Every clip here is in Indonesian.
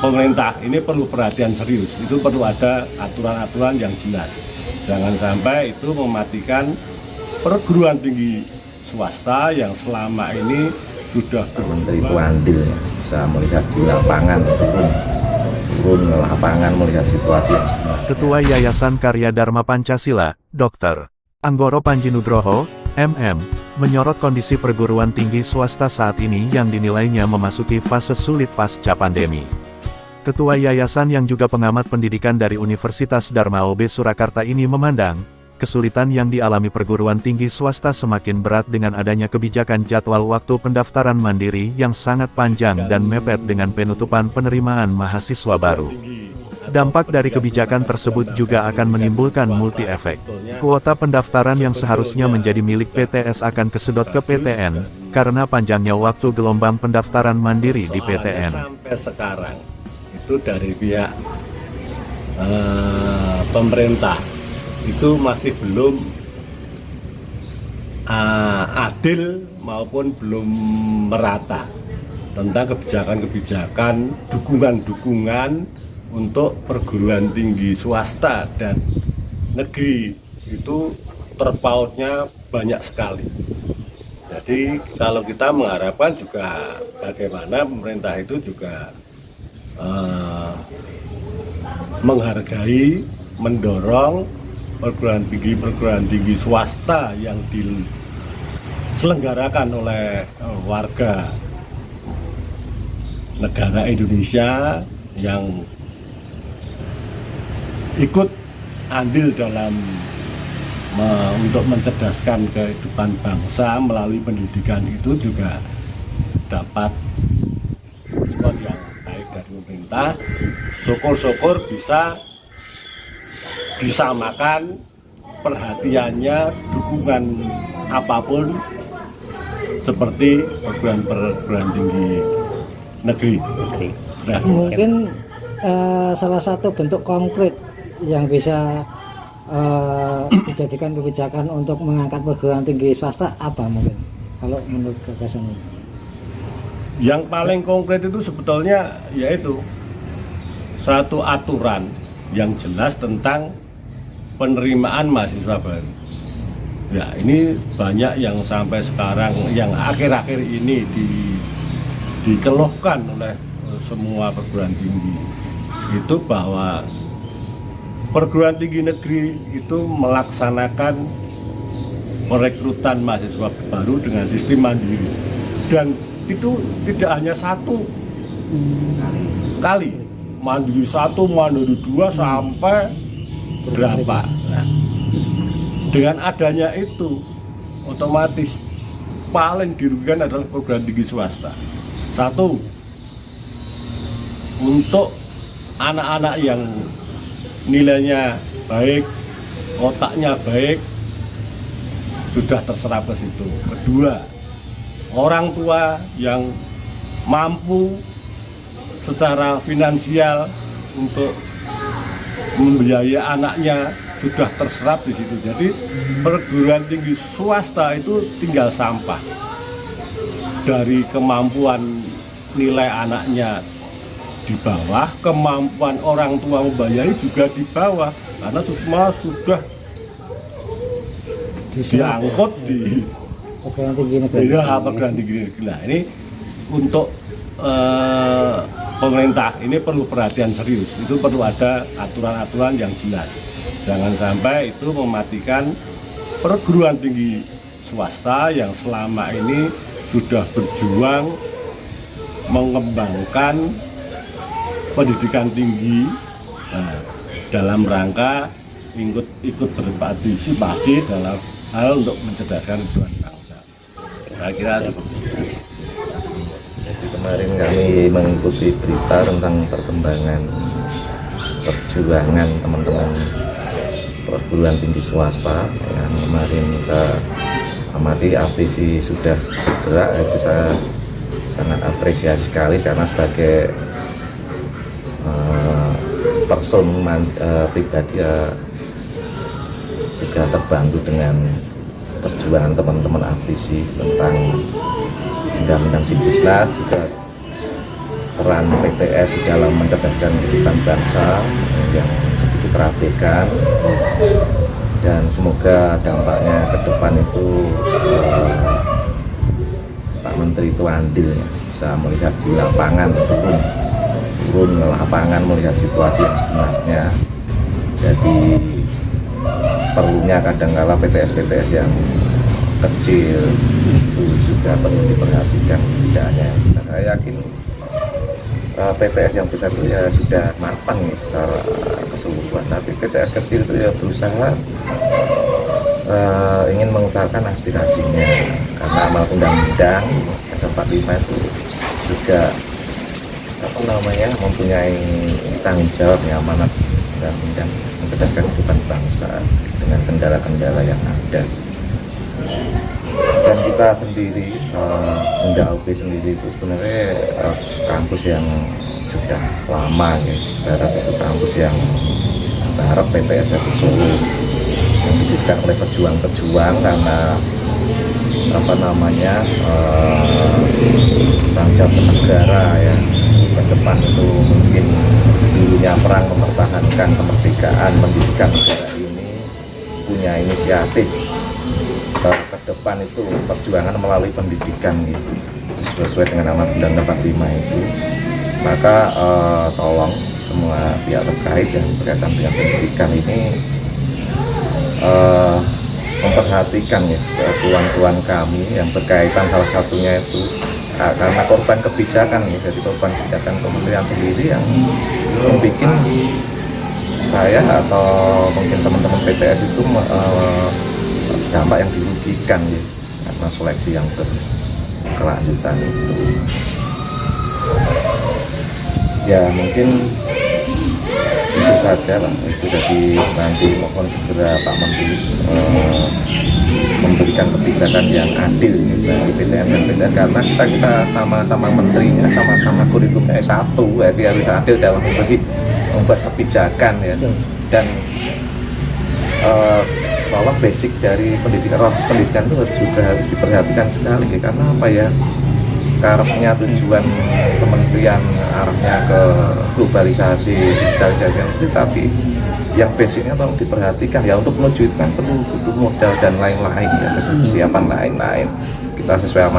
pemerintah ini perlu perhatian serius. Itu perlu ada aturan-aturan yang jelas. Jangan sampai itu mematikan perguruan tinggi swasta yang selama ini sudah Menteri itu andil ya, bisa melihat di lapangan, turun ke lapangan melihat situasi. Ketua Yayasan Karya Dharma Pancasila, Dr. Anggoro Panji Nugroho, MM, menyorot kondisi perguruan tinggi swasta saat ini yang dinilainya memasuki fase sulit pasca pandemi. Ketua Yayasan yang juga pengamat pendidikan dari Universitas Dharma OB Surakarta ini memandang, kesulitan yang dialami perguruan tinggi swasta semakin berat dengan adanya kebijakan jadwal waktu pendaftaran mandiri yang sangat panjang dan mepet dengan penutupan penerimaan mahasiswa baru. Dampak dari kebijakan tersebut juga akan menimbulkan multi-efek. Kuota pendaftaran yang seharusnya menjadi milik PTS akan kesedot ke PTN, karena panjangnya waktu gelombang pendaftaran mandiri di PTN. Sampai sekarang, itu dari pihak pemerintah, itu masih belum adil maupun belum merata tentang kebijakan-kebijakan, dukungan-dukungan untuk perguruan tinggi swasta dan negeri. Itu terpautnya banyak sekali. Jadi kalau kita mengharapkan juga bagaimana pemerintah itu juga menghargai, mendorong perguruan tinggi swasta yang diselenggarakan oleh warga negara Indonesia yang ikut andil dalam untuk mencerdaskan kehidupan bangsa melalui pendidikan, itu juga dapat respon yang baik dari pemerintah. Syukur-syukur bisa disamakan perhatiannya, dukungan apapun seperti perguruan tinggi negeri. Nah, mungkin salah satu bentuk konkret yang bisa dijadikan kebijakan untuk mengangkat perguruan tinggi swasta apa mungkin kalau menurut gagasan ini? Yang paling konkret itu sebetulnya yaitu satu aturan yang jelas tentang penerimaan mahasiswa baru. Ya, ini banyak yang sampai sekarang, yang akhir-akhir ini dikeluhkan oleh semua perguruan tinggi, itu bahwa perguruan tinggi negeri itu melaksanakan perekrutan mahasiswa baru dengan sistem mandiri, dan itu tidak hanya satu kali, mandiri satu, mandiri dua, sampai berapa. Nah, dengan adanya itu otomatis paling dirugikan adalah perguruan tinggi swasta. Satu, untuk anak-anak yang nilainya baik, otaknya baik, sudah terserap ke situ. Kedua, orang tua yang mampu secara finansial untuk membiayai anaknya sudah terserap di situ. Jadi perguruan tinggi swasta itu tinggal sampah dari kemampuan nilai anaknya di bawah, kemampuan orang tua membiayai juga di bawah, karena semua sudah diangkut di perguruan tinggi negeri. Perguruan tinggi negeri. Nah, ini untuk pemerintah ini perlu perhatian serius. Itu perlu ada aturan-aturan yang jelas. Jangan sampai itu mematikan perguruan tinggi swasta yang selama ini sudah berjuang mengembangkan pendidikan tinggi, nah, dalam rangka ikut berpartisipasi dalam hal untuk mencerdaskan kehidupan bangsa. Saya kira Jadi kemarin kami mengikuti berita tentang perkembangan perjuangan teman-teman perguruan tinggi swasta yang kemarin kita amati APC sudah bergerak. Itu saya sangat apresiasi sekali, karena sebagai person pribadi juga terbantu dengan perjuangan teman-teman APC tentang undang-undang Sidisnas, juga peran PTS dalam mencerdaskan kehidupan bangsa yang sebegitu terabaikan, dan semoga dampaknya ke depan itu Pak Menteri itu andil ya, bisa melihat di lapangan, turun ke lapangan melihat situasi yang sebenarnya. Jadi perlunya kadang-kala PTS-PTS yang kecil itu juga perlu diperhatikan. Tidak hanya saya yakin PTS yang besar itu ya sudah matang ya secara keseluruhan, tapi PTS kecil itu ya berusaha ingin mengutarakan aspirasinya, karena amal undang-undang ada 45 itu juga mempunyai tanggung jawab ya, amanat undang-undang mencerdaskan kehidupan bangsa dengan kendala-kendala yang ada. Dan kita sendiri, Unda UB sendiri itu sebenarnya kampus yang sudah lama ya, berharap itu kampus yang berharap PTS di Solo yang didirikan oleh pejuang-pejuang karena bangsa bernegara ya, ke depan itu mungkin dulunya perang mempertahankan kemerdekaan pendidikan negara ini punya inisiatif ke depan itu perjuangan melalui pendidikan gitu, sesuai dengan amanat undang-undang 45 itu. Maka tolong semua pihak terkait yang berkaitan dengan pendidikan ini memperhatikan ya keluhan-keluhan kami yang berkaitan, salah satunya itu karena korban kebijakan ya, jadi korban kebijakan kementerian sendiri yang membuat saya atau mungkin teman-teman PTS itu dampak yang dirugikan ya, karena seleksi yang berkelanjutan itu. Ya mungkin itu saja lah, itu jadi nanti mohon segera Pak Menteri memberikan kebijakan yang adil ya, bagi PTN dan PTN, karena kita sama-sama menterinya, sama-sama kurikulumnya S1, jadi harus adil dalam membuat kebijakan ya. Dan bahwa basic dari pendidikan itu juga harus diperhatikan sekali ya, karena apa ya, karepnya tujuan kementerian arahnya ke globalisasi, digitalisasi itu, tapi yang basicnya tolong diperhatikan ya. Untuk menuju itu kan perlu butuh modal dan lain-lain ya, kesiapan lain-lain. Kita sesuai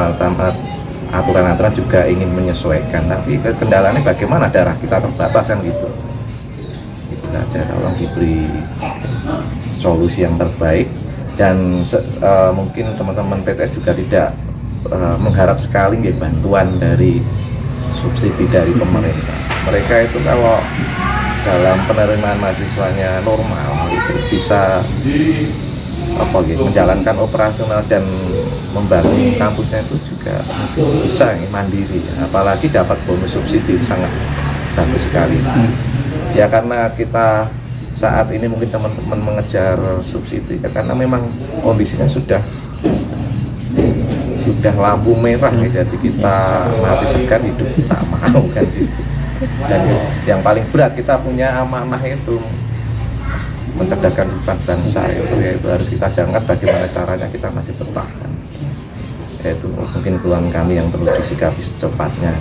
aturan-aturan juga ingin menyesuaikan, tapi kendalanya bagaimana, darah kita terbatas kan gitu. Itu saja, tolong diberi solusi yang terbaik. Dan mungkin teman-teman PTS juga tidak mengharap sekali ya bantuan dari subsidi dari pemerintah. Mereka itu kalau dalam penerimaan mahasiswanya normal itu bisa menjalankan operasional dan membangun kampusnya itu juga bisa ya, mandiri ya. Apalagi dapat bonus subsidi sangat bagus sekali ya, karena kita saat ini mungkin teman-teman mengejar subsidi ya, karena memang kondisinya sudah lampu merah ya, jadi kita mati segan hidup tak mau kan gitu. Dan yang paling berat, kita punya amanah itu mencerdaskan kehidupan bangsa itu, yaitu harus kita jangkat bagaimana caranya kita masih bertahan. Yaitu mungkin keluhan kami yang perlu disikapi secepatnya.